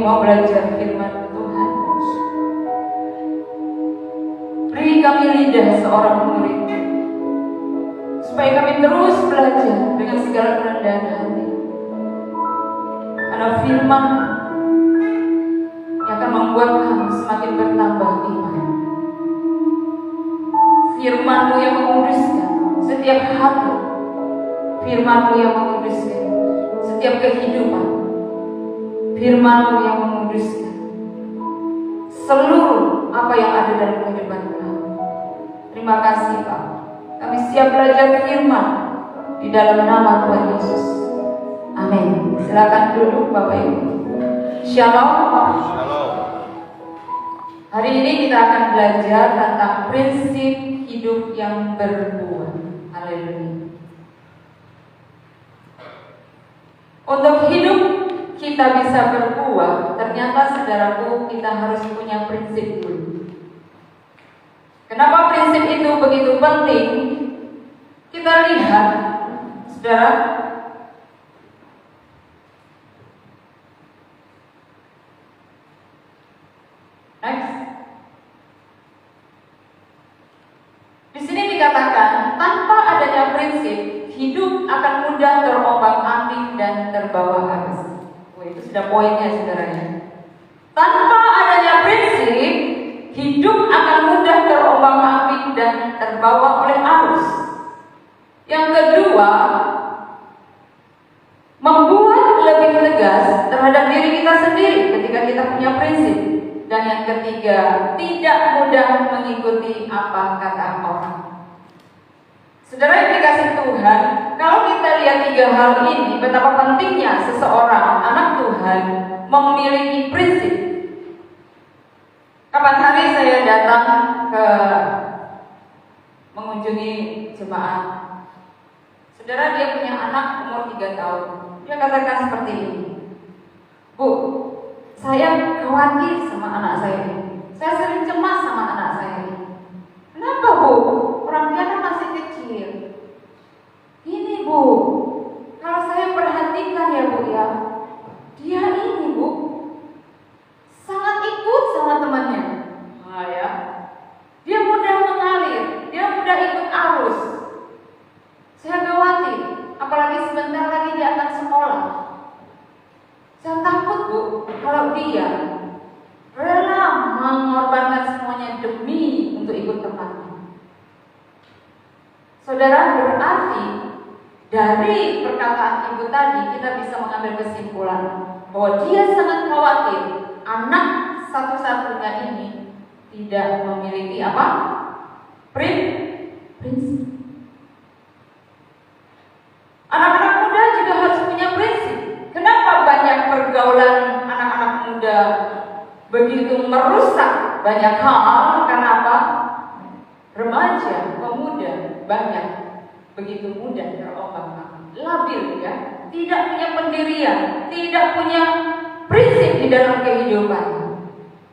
mau belajar firman Tuhan. Beri kami lidah seorang murid, supaya kami terus belajar dengan segala kerendahan hati. Karena firman yang akan membuat kami semakin bertambah iman. Firman-Mu yang menguduskan setiap hati, firman-Mu yang menguduskan setiap kehidupan, firman-Mu yang menguduskan seluruh apa yang ada dalam kehidupan kami. Terima kasih Pak. Kami siap belajar firman di dalam nama Tuhan Yesus. Amin. Silakan duduk Bapak Ibu. Shalom. Shalom. Hari ini kita akan belajar tentang prinsip hidup yang berbuah. Haleluya. Untuk hidup kita bisa berbuah, ternyata saudaraku kita harus punya prinsip dulu. Kenapa prinsip itu begitu penting? Kita lihat, saudara, next. Di sini dikatakan, tanpa adanya prinsip, hidup akan mudah terombang-ambing dan terbawa arus. Itu sudah poinnya, saudaranya. Tanpa adanya prinsip, hidup akan mudah terombang-ambing dan terbawa oleh arus. Yang kedua, membuat lebih tegas terhadap diri kita sendiri ketika kita punya prinsip. Dan yang ketiga, tidak mudah mengikuti apa kata orang. Saudara yang dikasih Tuhan, kalau kita lihat tiga hal ini, betapa pentingnya seseorang anak Tuhan memiliki prinsip. Kapan hari saya datang ke mengunjungi jemaat, saudara, dia punya anak umur 3 tahun. Dia katakan seperti ini, Bu, saya khawatir sama anak saya ini. Saya sering cemas sama anak saya ini. Kenapa Bu? Orang dia kan masih kecil. Ini Bu, kalau saya perhatikan ya Bu ya, dia ini Bu sangat ikut sama temannya. Nah ya, dia mudah mengalir, dia mudah ikut arus. Saya khawatir, apalagi sebentar lagi dia akan sekolah. Saya takut Bu, kalau dia rela mengorbankan semuanya demi untuk ikut temannya. Saudara, berarti dari perkataan ibu tadi kita bisa mengambil kesimpulan bahwa dia sangat khawatir anak satu-satunya ini tidak memiliki apa? Prinsip. Anak-anak muda juga harus punya prinsip. Kenapa banyak pergaulan anak-anak muda begitu merusak banyak hal? Karena apa? Remaja, pemuda banyak begitu mudah terombang-ambing, labil ya, tidak punya pendirian, tidak punya prinsip di dalam kehidupan.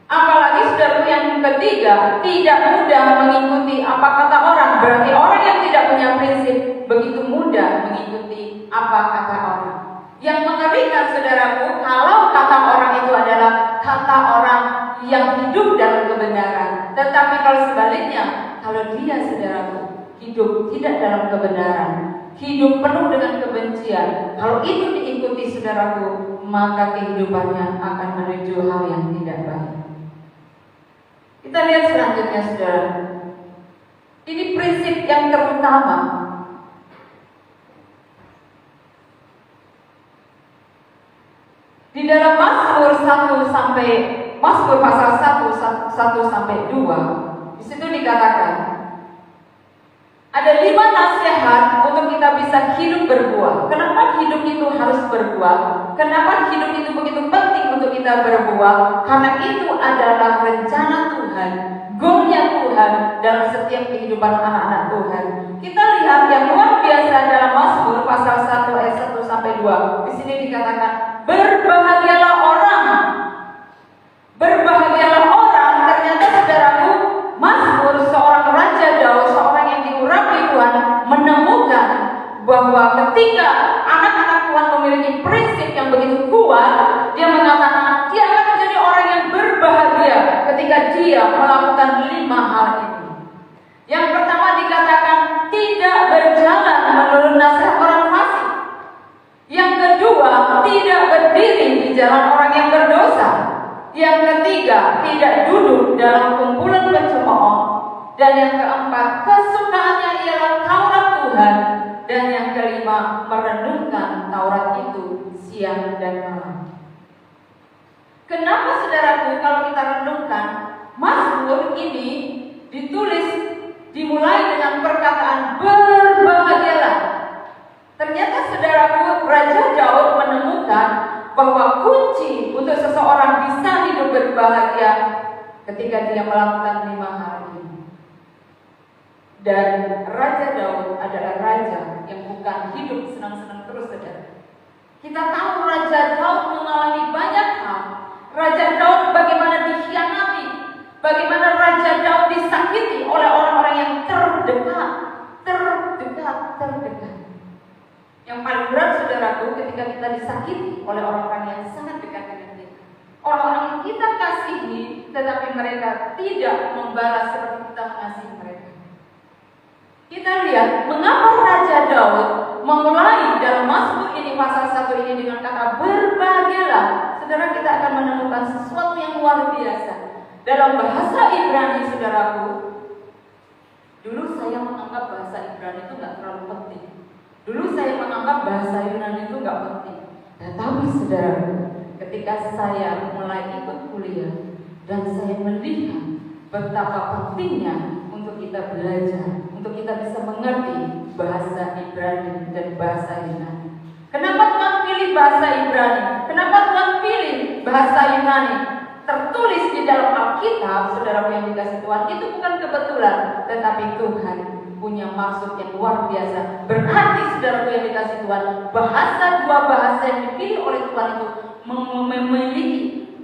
Apalagi saudara yang ketiga, tidak mudah mengikuti apa kata orang. Berarti orang yang tidak punya prinsip begitu mudah mengikuti apa kata orang. Yang mengerikan saudaraku, kalau kata orang itu adalah kata orang yang hidup dalam kebenaran. Tetapi kalau sebaliknya, kalau dia saudaraku hidup tidak dalam kebenaran, hidup penuh dengan kebencian, kalau itu diikuti saudaraku, maka kehidupannya akan menuju hal yang tidak baik. Kita lihat selanjutnya saudara. Ini prinsip yang terutama. Di dalam Mazmur pasal 1 sampai 2, di situ dikatakan ada 5 nasihat untuk kita bisa hidup berbuah. Kenapa hidup itu harus berbuah? Kenapa hidup itu begitu penting untuk kita berbuah? Karena itu adalah rencana Tuhan, goalnya Tuhan dalam setiap kehidupan anak-anak Tuhan. Kita lihat yang luar biasa dalam Mazmur pasal 1 ayat 1 sampai 2. Di sini dikatakan, berbahagialah orang. Berbahagialah orang. Ternyata saudaraku, Mazmur seorang raja Daud, seorang yang diurapi Tuhan, menemukan bahwa ketika anak-anak Tuhan memiliki prinsip yang begitu kuat, dia mengatakan dia akan dia melakukan 5 hal ini. Yang pertama dikatakan tidak berjalan menurut nasihat orang fasik. Yang kedua, tidak berdiri di jalan orang yang berdosa. Yang ketiga, tidak duduk dalam kumpulan pencemooh. Dan yang keempat, kesukaannya ialah Taurat Tuhan. Dan yang kelima, merenungkan Taurat itu siang dan malam. Kenapa saudaraku kalau kita renungkan, Mazmur ini ditulis dimulai dengan perkataan berbahagialah. Ternyata saudaraku, Raja Daud menemukan bahwa kunci untuk seseorang bisa hidup berbahagia ketika dia melakukan 5 hal ini. Dan Raja Daud adalah raja yang bukan hidup senang-senang terus saudara. Kita tahu Raja Daud mengalami banyak hal. Raja Daud bagaimana dikhianati, bagaimana Raja Daud disakiti oleh orang-orang yang terdekat. Yang paling berat saudaraku ketika kita disakiti oleh orang-orang yang sangat dekat dengan kita. Orang-orang yang kita kasihi, tetapi mereka tidak membalas seperti kita mengasihi mereka. Kita lihat mengapa Raja Daud memulai dalam Mazmur ini pasal 1 ini dengan kata berbahagialah. Saudara, kita akan menemukan sesuatu yang luar biasa. Dalam bahasa Ibrani saudaraku, dulu saya menganggap bahasa Ibrani itu gak terlalu penting. Dulu saya menganggap bahasa Yunani itu gak penting. Tetapi saudara, ketika saya mulai ikut kuliah dan saya melihat betapa pentingnya untuk kita belajar, untuk kita bisa mengerti bahasa Ibrani dan bahasa Yunani. Kenapa Tuhan pilih bahasa Ibrani? Kenapa Tuhan pilih bahasa Yunani? Tertulis di dalam Alkitab, saudara yang dikasih Tuhan, itu bukan kebetulan, tetapi Tuhan punya maksud yang luar biasa. Berarti saudara yang dikasih Tuhan, dua bahasa yang dipilih oleh Tuhan itu memiliki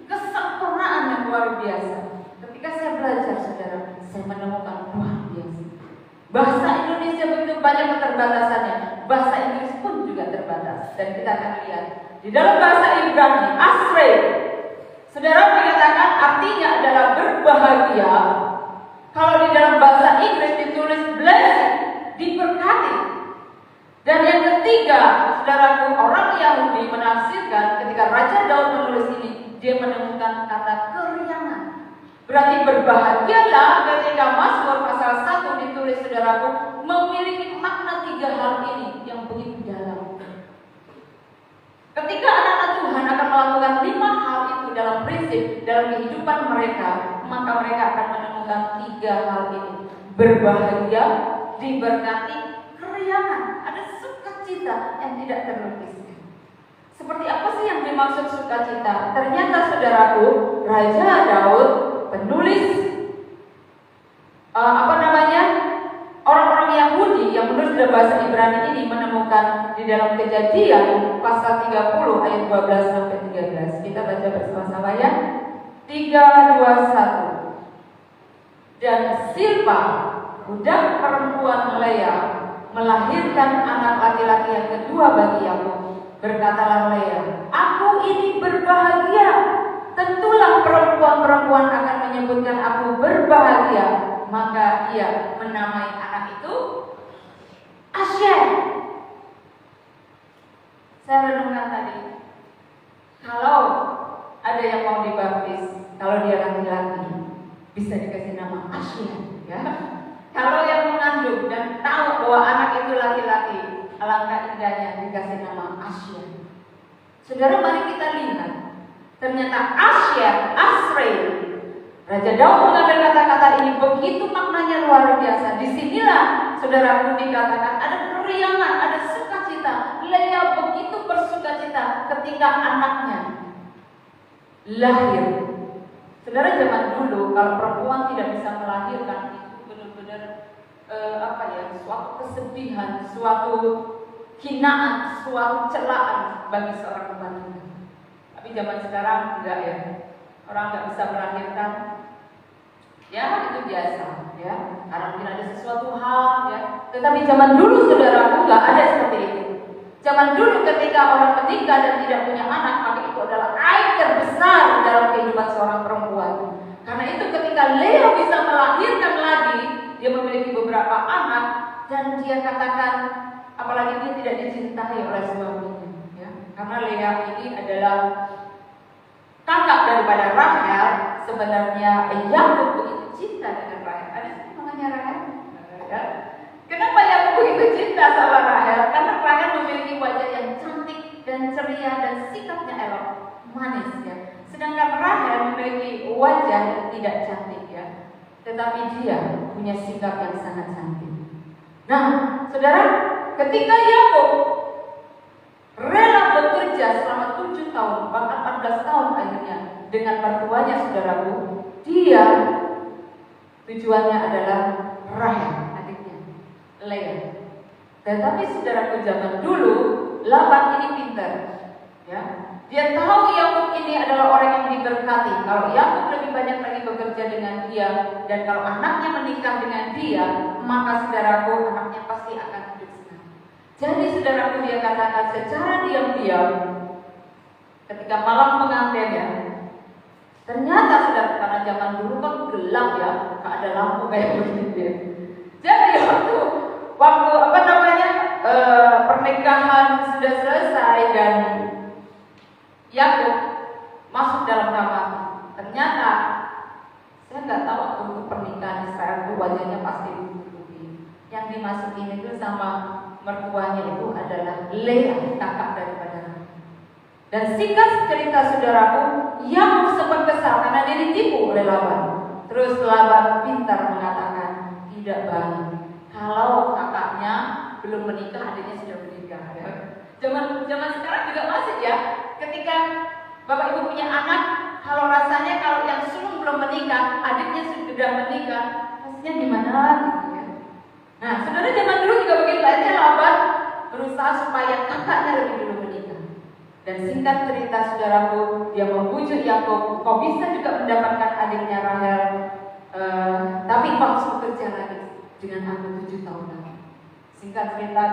kesempurnaan yang luar biasa. Ketika saya belajar saudara, saya menemukan luar biasa. Bahasa Indonesia begitu banyak keterbatasannya, bahasa Inggris pun juga terbatas. Dan kita akan lihat di dalam bahasa Ibrani, Asrei, saudara dikatakan artinya adalah berbahagia. Kalau di dalam bahasa Inggris ditulis blessed, diberkati. Dan yang ketiga, saudaraku, orang Yahudi menafsirkan ketika Raja Daud menulis ini, dia menemukan kata keriangan. Berarti berbahagialah ketika Mazmur pasal 1 ditulis saudaraku, memiliki makna 3 hal ini yang begitu dalam. Ketika anak-anak Tuhan akan melakukan 5 hal itu dalam prinsip, dalam kehidupan mereka, maka mereka akan menemukan 3 hal ini. Berbahagia, diberkati, keriangan. Ada sukacita yang tidak terlukiskan. Seperti apa sih yang dimaksud sukacita? Ternyata saudaraku, Raja Daud, penulis orang-orang Yahudi yang menulis dalam bahasa Ibrani ini menemukan di dalam Kejadian pasal 30 ayat 12 sampai 13. Kita baca bersama-sama ya. 3, 2, 1. Dan Silpa, budak perempuan Lea, melahirkan anak laki-laki yang kedua bagi Yakub. Berkatalah Lea, aku ini berbahagia. Tentulah perempuan-perempuan akan menyebutkan aku berbahagia. Maka ia menamai anak itu Asher. Saya renungkan tadi, kalau ada yang mau dibaptis, kalau dia laki-laki, bisa dikasih nama Asher, ya. Kalau yang mengandung dan tahu bahwa anak itu laki-laki, alangkah indahnya dikasih nama Asher. Saudara, mari kita lihat. Ternyata Asher, Asrei, Raja Daud mengambil kata-kata ini begitu maknanya luar biasa. Disinilah saudaraku dikatakan ada keriangan, ada sukacita. Lea begitu bersukacita ketika anaknya lahir. Saudara, zaman dulu kalau perempuan tidak bisa melahirkan itu benar-benar suatu kesedihan, suatu hinaan, suatu celaan bagi seorang wanita. Tapi zaman sekarang enggak ya. Orang nggak bisa melahirkan, ya itu biasa, ya. Karena mungkin ada sesuatu hal, ya. Tetapi zaman dulu saudaraku nggak ada seperti itu. Zaman dulu ketika orang menikah dan tidak punya anak, maka itu adalah aib terbesar dalam kehidupan seorang perempuan. Karena itu ketika Lea bisa melahirkan lagi, dia memiliki beberapa anak dan dia katakan, apalagi dia tidak dicintai oleh suaminya, ya. Karena Lea ini adalah kakak daripada Rahel. Sebenarnya Yakub begitu cinta dengan Rahel. Ada namanya Rahel? Ya. Kenapa Yakub begitu cinta sama Rahel? Karena Rahel memiliki wajah yang cantik dan ceria dan sikapnya elok, manis, ya. Sedangkan Rahel memiliki wajah yang tidak cantik, ya, tetapi dia punya sikap yang sangat cantik. Nah, saudara, ketika Yakub rela bekerja selama 7 tahun, bahkan 14 tahun akhirnya dengan mertuanya, saudaraku, dia tujuannya adalah Rahel, adiknya, Lea. Tetapi saudaraku, zaman dulu Laban ini pintar, ya. Dia tahu Yakub ini adalah orang yang diberkati. Kalau Yakub lebih banyak lagi bekerja dengan dia, dan kalau anaknya menikah dengan dia, maka saudaraku, anaknya pasti akan hidup senang. Jadi saudaraku, dia katakan secara diam-diam, ketika malam pengantinnya, ternyata saudara, karena zaman dulu kan gelap, ya, nggak ada lampu kayak begini. Jadi waktu pernikahan sudah selesai dan Yakub masuk dalam kamar. Ternyata saya nggak tahu waktu untuk pernikahan Israel itu wajahnya pasti ditutupi. Yang dimasukin itu sama mertuanya itu adalah Lea, kakak daripada Rahel. Dan singkat cerita saudaraku, Yakub sempat kesal karena dia ditipu oleh Laban. Terus Laban pintar mengatakan, tidak baik kalau kakaknya belum menikah, adiknya sudah menikah. Ya. Zaman sekarang juga masih, ya. Ketika bapak ibu punya anak, kalau rasanya kalau yang sulung belum menikah, adiknya sudah menikah, pastinya gimana gitu, ya. Nah, saudara, zaman dulu juga begitu aja. Laban berusaha supaya kakaknya lebih dulu menikah. Dan singkat cerita saudaraku, dia membujuk Yakub, kau bisa juga mendapatkan adiknya Rahel, tapi kau harus bekerja lagi dengan aku 7 tahun lagi. Singkat cerita,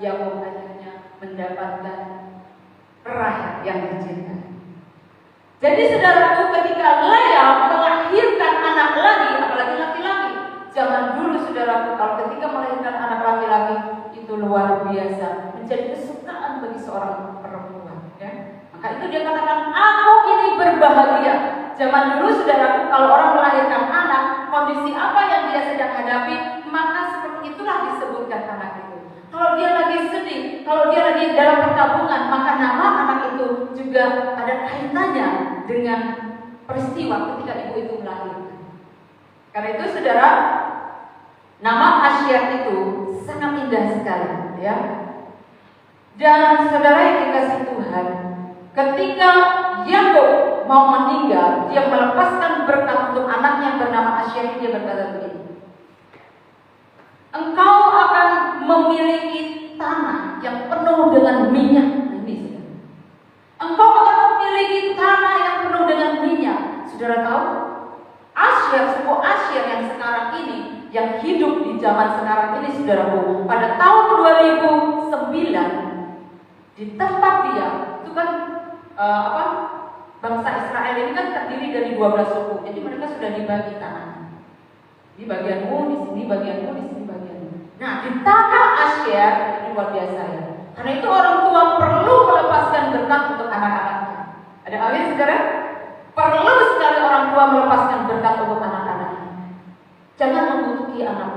Yakub akhirnya mendapatkan Rahel yang dicintai. Jadi saudaraku, ketika Lea melahirkan anak lagi, apalagi laki-laki, zaman dulu saudaraku, kalau ketika melahirkan anak laki-laki itu luar biasa, menjadi kesukaan bagi seorang perempuan, ya. Maka itu dia katakan, aku ini berbahagia. Zaman dulu saudaraku, kalau orang melahirkan anak, kondisi apa yang dia sedang hadapi, maka seperti itulah disebutkan anak itu. Kalau dia lagi sedih, kalau dia lagi dalam perkabungan, maka nama anak itu juga ada kaitannya dengan peristiwa ketika ibu itu melahirkan. Karena itu saudara, nama Asyir itu sangat indah sekali, ya. Dan saudara yang dikasihi Tuhan, ketika Yakub mau meninggal, dia melepaskan berkat untuk anaknya yang bernama Asyir. Dia berkata begini, engkau akan memiliki tanah yang penuh dengan minyak. Ini saudara, engkau akan memiliki tanah yang penuh dengan minyak. Saudara tahu, Asyir, suku Asyir yang sekarang ini, yang hidup di zaman sekarang ini, saudaraku, pada tahun 2009 di tempat dia itu kan bangsa Israel ini kan terdiri dari 12 suku. Jadi mereka sudah dibagi tanah. Di bagianmu, di sini bagianmu, di sini bagianmu. Nah, di tanah Asyir ini luar biasa, ya. Karena itu orang tua perlu melepaskan berkat untuk anak-anaknya. Ada amin, saudara? Perlu sekali orang tua melepaskan berkat untuk anak-anaknya. Jangan mengutuki anak.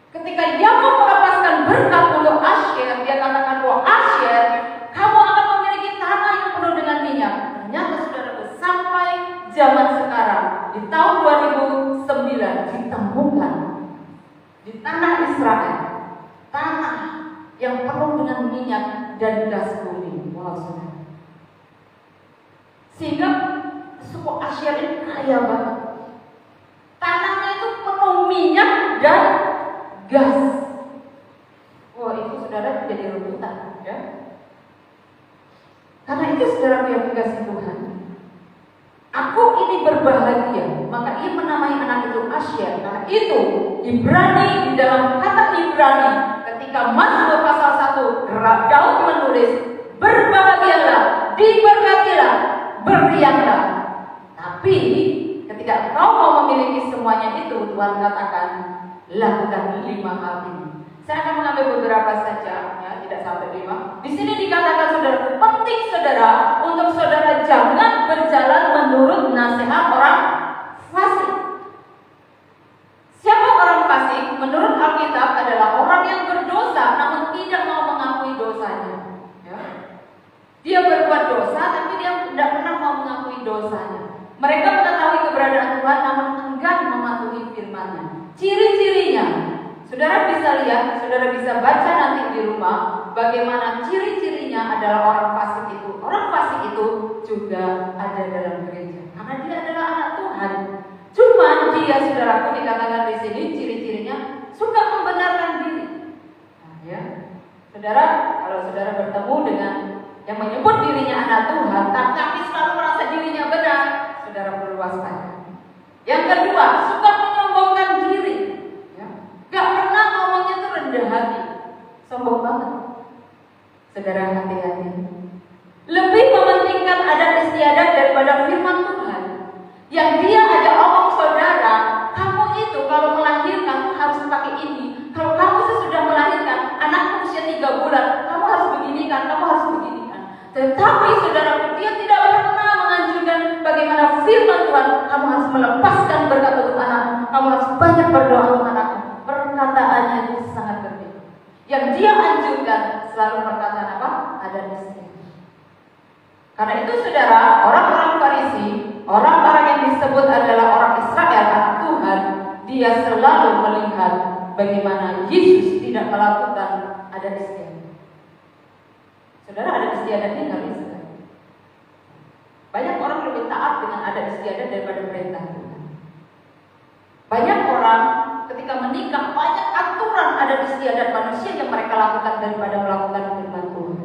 Ketika Yakub melepaskan berkat untuk Asyir, dia katakan bahwa Asyir, kamu akan memiliki tanah yang penuh dengan minyak. Ternyata saudara, sampai zaman sekarang, di tahun 2009 ditemukan di tanah Israel tanah yang penuh dengan minyak dan gas bumi. Wow, saudara. Sehingga suku Asyir ini kaya banget. Tanahnya itu penuh minyak dan gas. Wah, itu saudara jadi rebutan, ya. Karena itu saudara yang dikasihi Tuhan, aku ini berbahagia. Maka ia menamai anak itu Asyir. Karena itu Ibrani, di dalam kata Ibrani, ketika Mazmur pasal 1, Daud menulis, berbahagialah, diberkatilah, berrianglah. Tapi ketika kau mau memiliki semuanya itu, Tuhan katakan, lakukan 5 hal ini. Saya akan mengambil beberapa saja, ya, tidak sampai 5. Di sini dikatakan saudara, penting saudara untuk saudara jangan berjalan menurut nasihat orang fasik. Siapa orang fasik? Menurut Alkitab adalah orang yang berdosa namun tidak mau mengakui dosanya. Ya. Dia berbuat dosa tapi dia tidak pernah mau mengakui dosanya. Mereka mengetahui keberadaan Tuhan namun enggan mematuhi firman-Nya. Ciri-cirinya, saudara bisa lihat, saudara bisa baca nanti di rumah bagaimana ciri-cirinya adalah orang fasik itu. Orang fasik itu juga ada dalam gereja karena dia adalah anak Tuhan. Cuma dia, saudaraku, dikatakan di sini ciri-cirinya suka membenarkan diri. Nah, ya, saudara, kalau saudara bertemu dengan yang menyebut dirinya anak Tuhan, tapi selalu merasa dirinya benar, saudara perlu waspada. Yang kedua, suka menyombongkan diri. Ya. Gak pernah ngomongnya itu rendah hati, sombong banget. Saudara hati-hati. Lebih mementingkan adat istiadat daripada firman Tuhan. Yang dia ajak omong saudara, kamu itu kalau melahirkan tuh harus pakai ini. Kalau kamu sesudah melahirkan, anakmu usia 3 bulan, kamu harus beginikan, kamu harus beginikan. Tetapi saudara, dia tidak pernah menganjurkan bagaimana firman Tuhan. Kamu harus melepaskan berkat untuk anakmu, kamu harus banyak berdoa untuk anakmu. Perkataannya itu sangat berbeda. Yang dia anjurkan selalu perkataan apa? Ada istiadat. Karena itu saudara, orang-orang Farisi, orang-orang yang disebut adalah orang Israel, anak Tuhan, dia selalu melihat bagaimana Yesus tidak melakukan adat istiadat. Saudara, adat istiadatnya nggak bisa. Banyak orang lebih taat dengan adat istiadat daripada perintah Tuhan. Banyak orang ketika menikah, banyak aturan adat istiadat manusia yang mereka lakukan daripada melakukan firman Tuhan.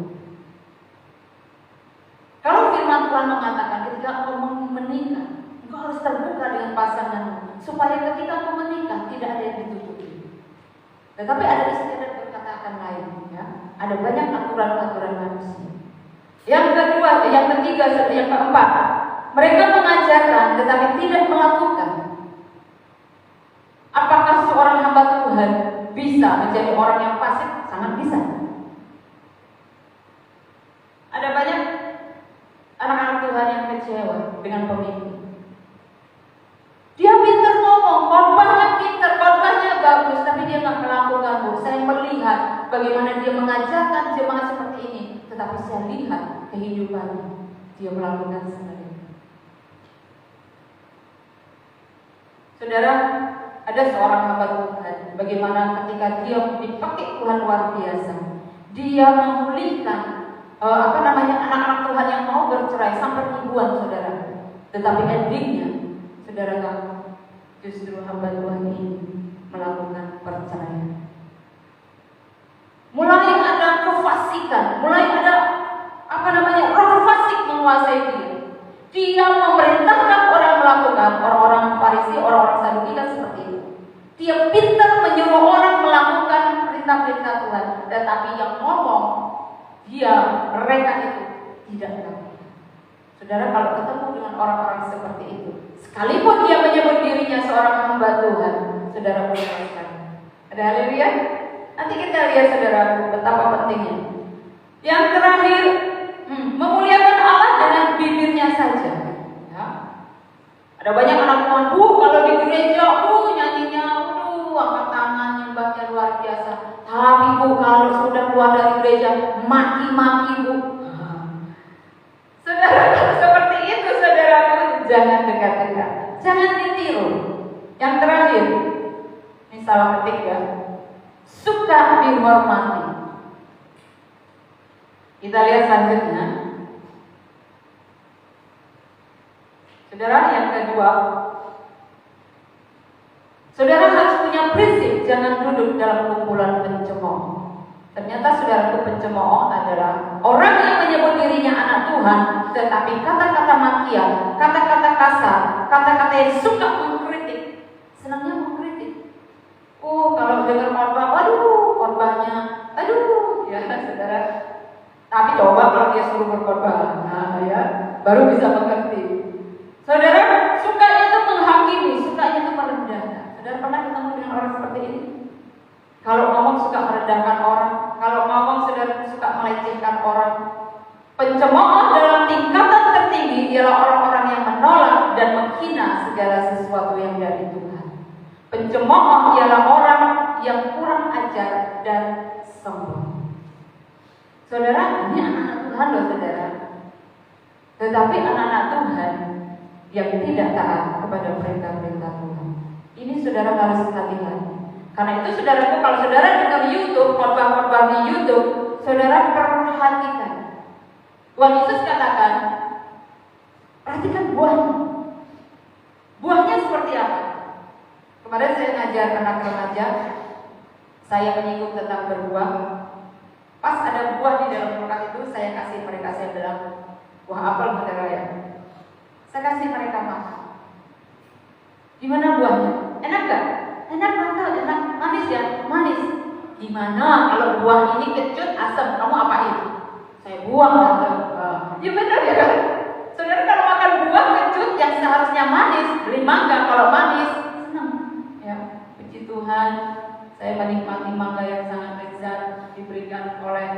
Kalau firman Tuhan mengatakan ketika kau menikah, engkau harus terbuka dengan pasanganmu, supaya ketika kau menikah tidak ada yang ditutupi. Tetapi ada istiadat berkata lain, ya. Ada banyak aturan-aturan manusia. Yang kedua, yang ketiga, yang keempat, mereka mengajarkan tetapi tidak melakukan. Apakah seorang hamba Tuhan bisa menjadi orang yang fasik? Sangat bisa. Ada banyak anak-anak Tuhan yang kecewa dengan pemimpin. Dia pintar ngomong, khotbahnya pintar, khotbahnya bagus, tapi dia nggak melakukan. Saya melihat bagaimana dia mengajarkan jemaat seperti ini, tetapi saya lihat kehidupannya, dia melakukan sebenarnya. Saudara, ada seorang hamba Tuhan, bagaimana ketika dia dipakai Tuhan luar biasa, dia memulihkan anak-anak Tuhan yang mau bercerai sampai ribuan, saudara. Tetapi endingnya, saudara tahu, justru hamba Tuhan ini melakukan perceraian. Mulai ada kefasikan, mulai ada roh fasik menguasai dia. Dia memerintahkan orang melakukan, orang-orang Farisi, orang-orang Saduki kan seperti itu. Dia pintar menyuruh orang melakukan perintah-perintah Tuhan, tetapi yang ngomong mereka itu tidak melakukan. Saudara, kalau ketemu dengan orang-orang seperti itu, sekalipun dia menyebut dirinya seorang hamba Tuhan, saudara boleh sekali. Ada haleluya? Nanti kita lihat saudara betapa pentingnya. Yang terakhir, memuliakan Allah dengan bibirnya saja. Ya. Ada banyak anak Tuhan, kalau di gereja, nyanyinya, angkat tangan, nyembahnya luar biasa. Tapi kalau sudah keluar dari gereja, maki-maki Saudara, seperti itu saudaraku, jangan dekat-dekat, jangan ditiru. Yang terakhir, ini salah ketik ya, suka dihormati. Kita lihat selanjutnya. Saudara, yang kedua, saudara harus punya prinsip jangan duduk dalam kumpulan pencemooh. Ternyata saudaraku, pencemooh adalah orang yang menyebut dirinya anak Tuhan, tetapi kata-kata makian, kata-kata kasar, kata-kata yang suka mengkritik, senangnya mengkritik. Kalau dengar khotbah, khotbahnya, ya saudara. Tapi coba kalau dia suruh berkhotbah, ya, baru bisa mengerti. Saudara, suka itu menghakimi. melecehkan orang. Pencemooh dalam tingkatan tertinggi ialah orang-orang yang menolak dan menghina segala sesuatu yang dari Tuhan. Pencemooh ialah orang yang kurang ajar dan sombong. Saudara, ini anak-anak Tuhan loh saudara. Tetapi anak-anak Tuhan yang tidak taat kepada perintah-perintah Tuhan. Ini saudara harus hati-hati. Karena itu saudaraku, kalau saudara dengar YouTube, khotbah-khotbah di YouTube, saudara perhatikan. Tuhan Yesus katakan, perhatikan buahnya. Buahnya seperti apa? Kemarin saya ngajar anak remaja, saya menyinggung tentang berbuah. Pas ada buah di dalam kulkas itu, saya kasih mereka, saya bilang, buah apel saudara ya. Saya kasih mereka makan. Gimana buahnya? Enak gak? Enak banget, enak. Manis ya? Manis. Gimana kalau buah ini kecut, asam? Kamu apain? Saya buang tante. Ya benar ya kan? Saudara kalau makan buah kecut yang seharusnya manis, beli mangga kalau manis, senang. Ya, puji Tuhan, saya menikmati mangga yang sangat lezat diberikan oleh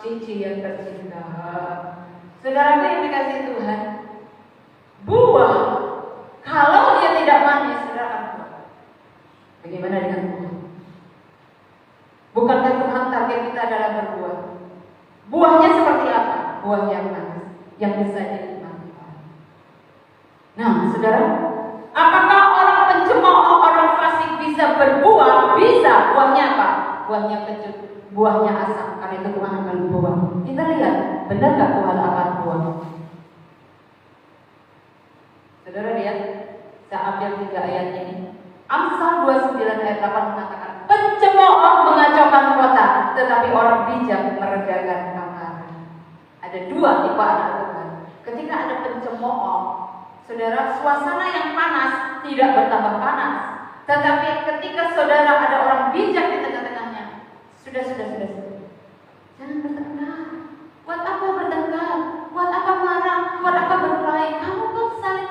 Cici yang tercinta. Saudara yang dikasih Tuhan, buah kalau dia tidak manis, saudara akan buang. Bagaimana dengan Tuhan? Bukankah Tuhan target kita adalah berbuah? Buahnya seperti apa? Buah yang manis, yang bisa dinikmati orang. Nah, saudara, apakah orang pencemooh, orang fasik bisa berbuah? Bisa. Buahnya apa? Buahnya kecut, buahnya asam. Karena itu Tuhan akan buang. Kita lihat, benar gak Tuhan akan buang? Saudara lihat, saya ambil 3 ayat ini. Amsal 29 ayat 8 mengatakan, pencemooh mengacaukan kota, tetapi orang bijak meredakan kamar. Ada 2 tipe anak Tuhan. Ketika ada pencemooh, saudara, suasana yang panas tidak bertambah panas. Tetapi ketika saudara ada orang bijak di tengah-tengahnya, sudah. Jangan bertengkar. Buat apa bertengkar? Buat apa marah? Buat apa berkelahi? Kamu kan saling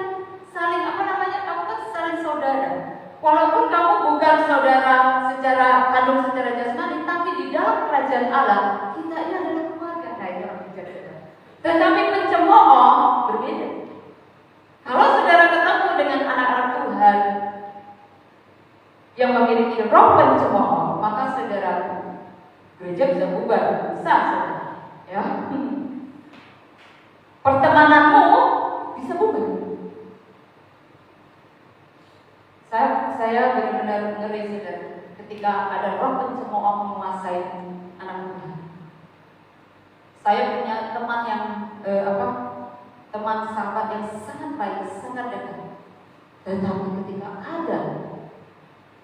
kamu kan saling saudara. Walaupun kamu bukan saudara secara kandung, secara jasmani, tapi di dalam kerajaan Allah kita ini adalah keluarga. Nah, ini orang bijak. Tetapi pencemooh berbeda. Kalau saudara ketemu dengan anak-anak Tuhan yang memiliki roh pencemooh, maka saudara, gereja bisa bubar, bisa saudara. Ya. Pertemananmu bisa bubar. Saya benar-benar ngeri saudara ketika ada roh pencemooh menguasai anak Tuhan. Saya punya teman yang teman sahabat yang sangat baik, sangat dekat. Tetapi ketika ada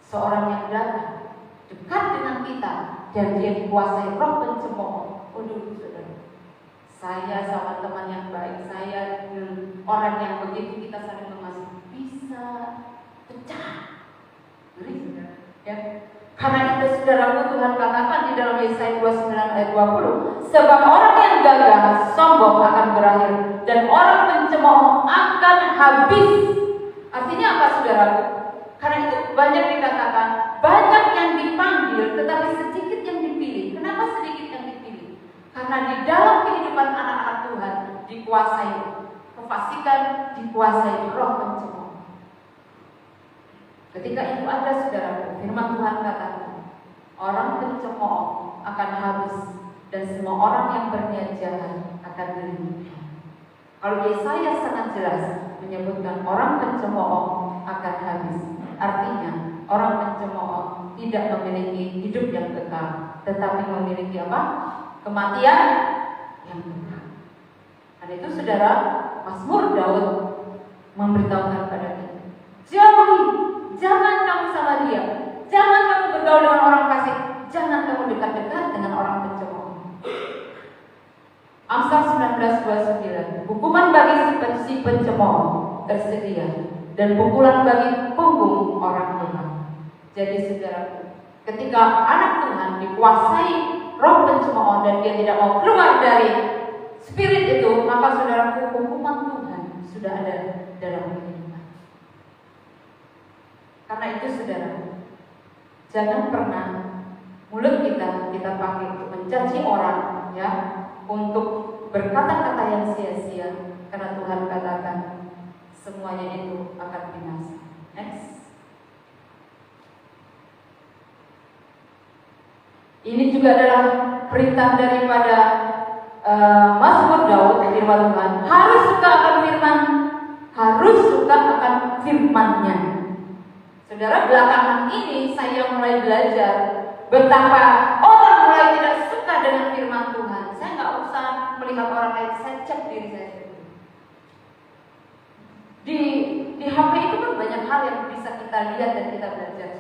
seorang yang datang dekat dengan kita dan dia dikuasai roh pencemooh, waduh saudara, saya sama teman yang baik, saya orang yang begitu kita saling mengasihi bisa pecah. Ngeri saudara, ya. Karena itu saudaraku, Tuhan katakan di dalam Yesaya 29 ayat 20, sebab orang yang gagah sombong akan berakhir dan orang pencemooh akan habis. Artinya apa saudaraku? Karena itu banyak dikatakan, banyak yang dipanggil tetapi sedikit yang dipilih. Kenapa sedikit yang dipilih? Karena di dalam kehidupan anak-anak Tuhan dikuasai kefasikan, dikuasai roh pencemooh. Ketika itu ada saudara, firman Tuhan katakan, orang pencemooh akan habis dan semua orang yang berniat jahat akan dirugikan. Kalau Yesaya sangat jelas menyebutkan orang pencemooh akan habis, artinya orang pencemooh tidak memiliki hidup yang kekal, tetapi memiliki apa? Kematian yang kekal. Karena itu saudara, Mazmur Daud memberitahukan kepada kita, jauhi. Jangan kamu sama dia. Jangan kamu bergaul dengan orang fasik. Jangan kamu dekat-dekat dengan orang pencemooh. Amsal 19:29. Hukuman bagi si pencemooh tersedia dan pukulan bagi punggung orang lemah. Jadi saudara, ketika anak Tuhan dikuasai roh pencemooh dan dia tidak mau keluar dari spirit itu, maka saudara, hukuman Tuhan sudah ada dalam hidup. Karena itu saudara, jangan pernah Mulut kita pakai untuk mencaci orang, ya, untuk berkata-kata yang sia-sia, karena Tuhan katakan semuanya itu akan binasa. Next. Ini juga adalah perintah daripada Mazmur Daud, firman Tuhan. Harus suka akan firman, harus suka akan firman-Nya. Saudara, belakangan ini saya mulai belajar betapa orang mulai tidak suka dengan firman Tuhan. Saya nggak usah melihat orang lain, saya cek diri saya sendiri. Di HP itu kan banyak hal yang bisa kita lihat dan kita belajar.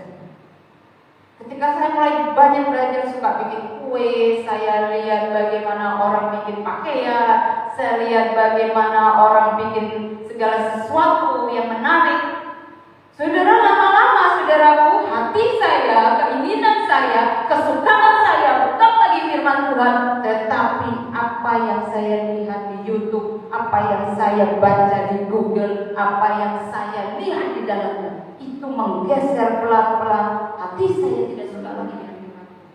Ketika saya mulai banyak belajar, suka bikin kue, saya lihat bagaimana orang bikin pakaian, saya lihat bagaimana orang bikin segala sesuatu yang menarik. Saudara, lama-lama saudaraku, hati saya, keinginan saya, kesukaan saya bukan lagi firman Tuhan, tetapi apa yang saya lihat di YouTube, apa yang saya baca di Google, apa yang saya lihat di dalamnya, itu menggeser pelan-pelan hati saya tidak suka lagi dengan firman Tuhan.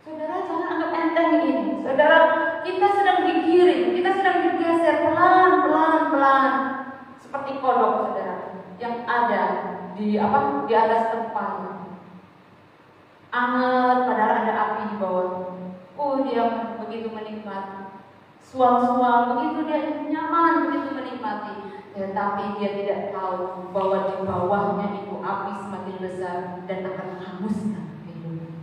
Saudara, jangan anggap enteng ini. Saudara, kita sedang digiring, kita sedang digeser pelan-pelan, seperti kodok, saudara, yang ada di atas tempatnya. Anget, padahal ada api di bawah. Dia begitu menikmati. Suam-suam, begitu dia nyaman, begitu menikmati. Tetapi dia tidak tahu bahwa di bawahnya itu api semakin besar dan akan menghanguskan hidupnya.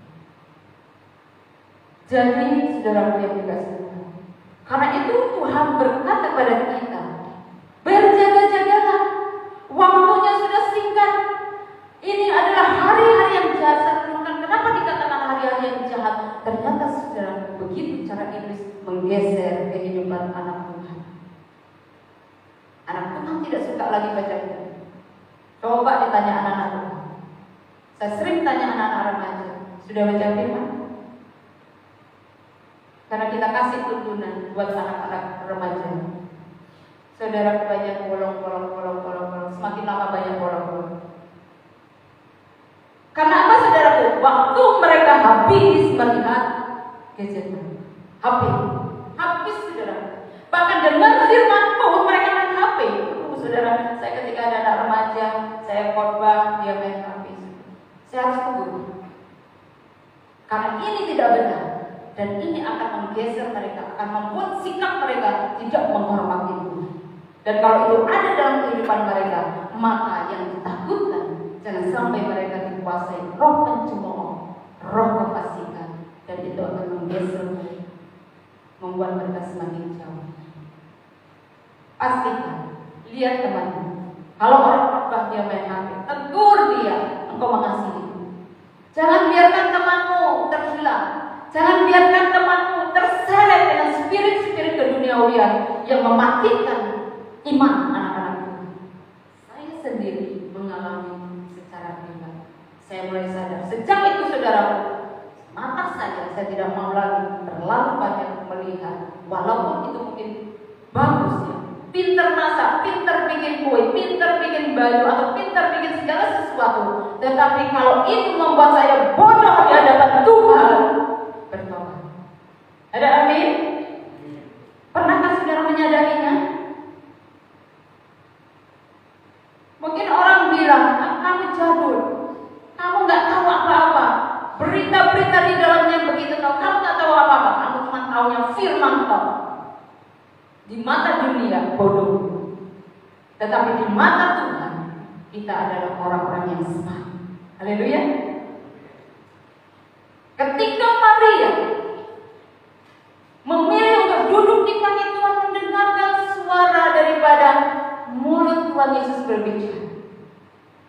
Jadi, saudara yang dikasihi Tuhan, karena itu Tuhan berkata kepada kita, berjaga-jagalah. Waktunya sudah singkat. Ini adalah hari-hari yang jahat. Kenapa dikatakan hari-hari yang jahat? Ternyata saudara, begitu cara iblis menggeser kehidupan anak Tuhan. Anak Tuhan tidak suka lagi baca buku. Coba ditanya anak-anak Tuhan. Saya sering tanya anak-anak remaja, sudah baca firman? Karena kita kasih tuntunan buat anak-anak remaja. Saudara, banyak bolong. Semakin lama banyak bolong. Karena apa, saudaraku? Waktu mereka habis melihat gadget, habis, saudara. Bahkan dengan firman Tuhan mereka main HP. Saudara, saya ketika ada anak remaja, saya khotbah, dia main HP. Saya harus tegur. Karena ini tidak benar. Dan ini akan menggeser mereka, akan membuat sikap mereka tidak menghormati Tuhan. Dan kalau itu ada dalam kehidupan mereka, maka yang ditakutkan jangan sampai mereka dikuasai roh pencemooh, roh kefasikan, dan itu akan menggeser mereka, membuat mereka semakin jauh. Pastikan, lihat temanmu. Kalau orang khotbah dia main HP, tegur dia, engkau mengasihi. Jangan biarkan temanmu terhilang. Jangan biarkan temanmu terseret dengan spirit-spirit keduniawian yang mematikan iman anak-anakku. Saya sendiri mengalami secara pribadi. Saya mulai sadar sejak itu, saudara, mata saya tidak mau lagi terlalu banyak melihat, walaupun itu mungkin bagus ya, pinter masak, pinter bikin kue, pinter bikin baju, atau pinter bikin segala sesuatu. Tetapi kalau itu membuat saya bodoh di hadapan Tuhan, bertobat. Ada amin? Pernahkah saudara menyadarinya? Mungkin orang bilang, kamu jadul, kamu nggak tahu apa-apa. Berita-berita di dalamnya begitu tahu, kamu nggak tahu apa-apa. Kamu cuma tahunya firman Tuhan. Di mata dunia bodoh, tetapi di mata Tuhan kita adalah orang-orang yang smart. Haleluya. Ketika Maria memilih untuk duduk di kaki Tuhan, mendengarkan suara daripada mulut Tuhan Yesus berbicara,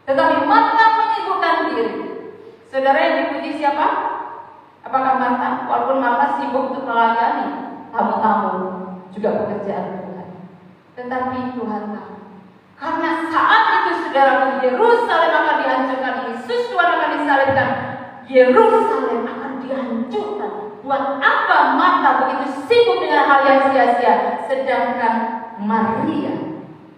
tetapi Marta menyibukkan diri. Saudara, yang dipuji siapa? Apakah Marta? Walaupun Marta sibuk untuk melayani tamu-tamu, juga pekerjaan Tuhan, tetapi Tuhan tahu. Karena saat itu, saudara, Yerusalem akan dihancurkan, Yesus Tuhan akan disalibkan, Yerusalem akan dihancurkan. Buat apa Marta begitu sibuk dengan hal yang sia-sia, sedangkan Maria,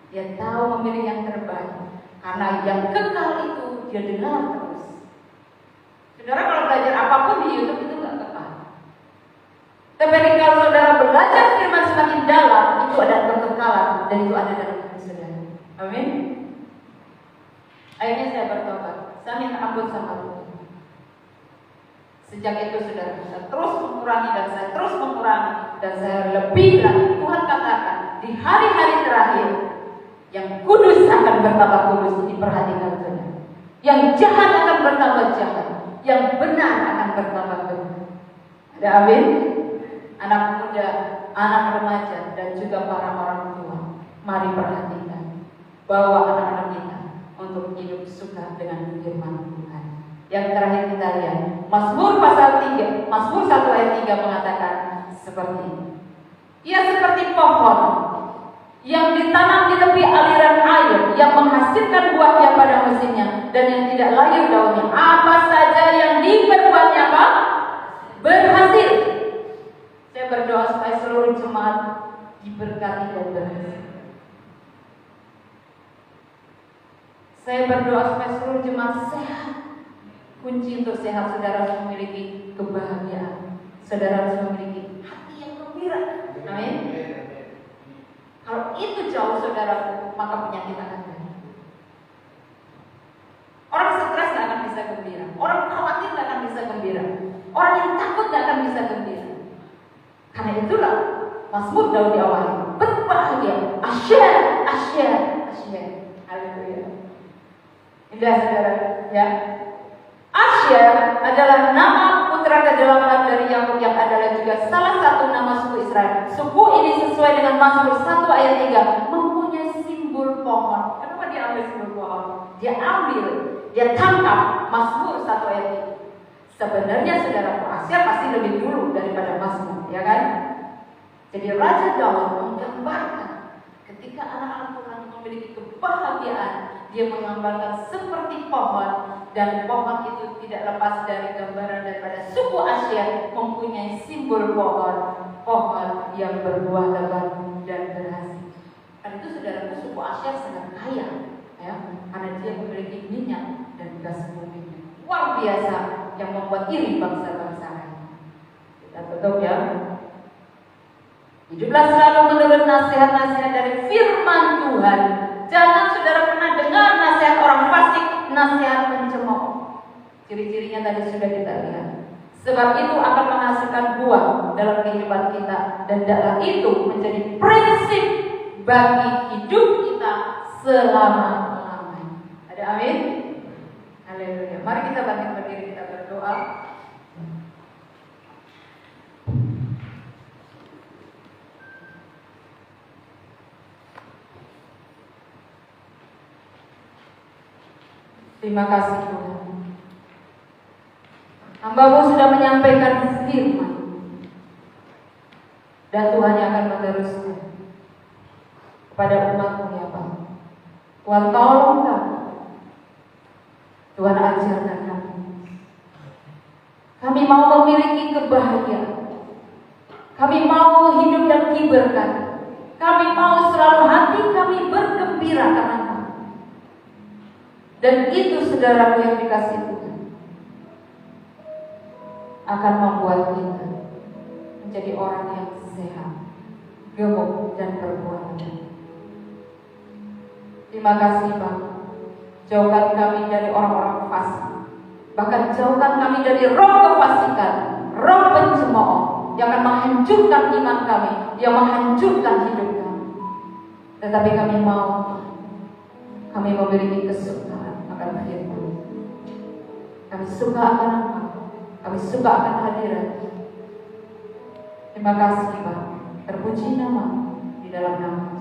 dia tahu memilih yang terbaik, karena yang kekal itu dia dengar terus. Saudara kalau belajar apapun di YouTube itu nggak kekal. Tapi kalau saudara belajar firman semakin dalam, itu ada kekekalan dan itu ada dalam hati saudara. Amin. Akhirnya saya bertobat. Saya minta ampun sama Tuhan. Sejak itu saudara, saya terus mengurangi dan saya terus mengurangi dan saya lebih lagi. Tuhan katakan di hari-hari terakhir yang kudus akan bertambah kudus, diperhatikan saudara. Yang jahat akan bertambah jahat, yang benar akan bertambah benar. Ada amin? Anak muda, anak remaja dan juga para orang tua, mari perhatikan bahwa anak-anak kita untuk hidup suka dengan firman Tuhan. Yang terakhir kita lihat Mazmur pasal 3, Mazmur 1 ayat 3 mengatakan seperti ini. Ia seperti pohon yang ditanam di tepi aliran air, yang menghasilkan buahnya pada musimnya dan yang tidak layu daunnya. Apa saja yang diperbuatnya apa? Berhasil. Saya berdoa supaya seluruh jemaat diberkati dan berhasil. Saya berdoa supaya seluruh jemaat sehat. Kunci untuk sehat, saudara harus memiliki kebahagiaan. Saudara harus memiliki hati yang gembira. Amin. Kalau itu jauh saudara, maka penyakit akan banyak. Orang stres tidak akan bisa gembira. Orang khawatir tidak akan bisa gembira. Orang yang takut tidak akan bisa gembira. Karena itulah Mazmur Daud diawali berbahagia. Asyir, asyir, asyir. Haleluya. Indah saudara, ya. Asyir adalah nama putra ke-8 dari Yakub yang adalah juga salah satu nama suku Israel. Suku ini sesuai dengan Mazmur 1 ayat 3 mempunyai simbol pohon. Kenapa dia ambil simbol pohon? Dia tangkap Mazmur 1 ayat 3. Sebenarnya saudaraku, Asyir pasti lebih dulu daripada Mazmur, ya kan? Jadi Raja Daud menggambarkan ketika anak-anak Tuhan memiliki kebahagiaan, dia menggambarkan seperti pohon. Dan pohon itu tidak lepas dari gambaran daripada suku Asyir mempunyai simbol pohon yang berbuah lebat dan berhasil. Karena itu saudara, suku Asyir sangat kaya, ya, karena dia memiliki minyak dan gas bumi luar biasa yang membuat iri bangsa-bangsa lain. Kita tutup ya. Hiduplah selalu menurut nasihat-nasihat dari firman Tuhan. Jangan saudara pernah dengar nasihat orang fasik, nasihat pencemooh. Ciri-cirinya tadi sudah kita lihat. Sebab itu akan menghasilkan buah dalam kehidupan kita, dan dalam itu menjadi prinsip bagi hidup kita selama-lamanya. Ada amin? Haleluya. Mari kita bangkit berdiri, kita berdoa. Terima kasih Tuhan. Hamba-Mu sudah menyampaikan firman, dan Tuhan yang akan meneruskan kepada umat-Mu ya Pak. Tuhan tolong kami, Tuhan ajarkan kami. Kami mau memiliki kebahagiaan. Kami mau hidup yang diberkati. Kami mau selalu hati kami bergembira karena Kami. Dan itu saudaraku yang dikasih Tuhan akan membuat kita menjadi orang yang sehat, gemuk dan berbuah. Terima kasih Bapa. Jauhkan kami dari orang-orang fasik. Bahkan jauhkan kami dari roh kefasikan, roh pencemooh yang akan menghancurkan iman kami, yang menghancurkan hidup kami. Tetapi kami mau, kami memiliki kesukaan akan firman. Kami suka akan apa? Kami suka akan hadirat. Terima kasih Bapa. Terpuji nama di dalam nama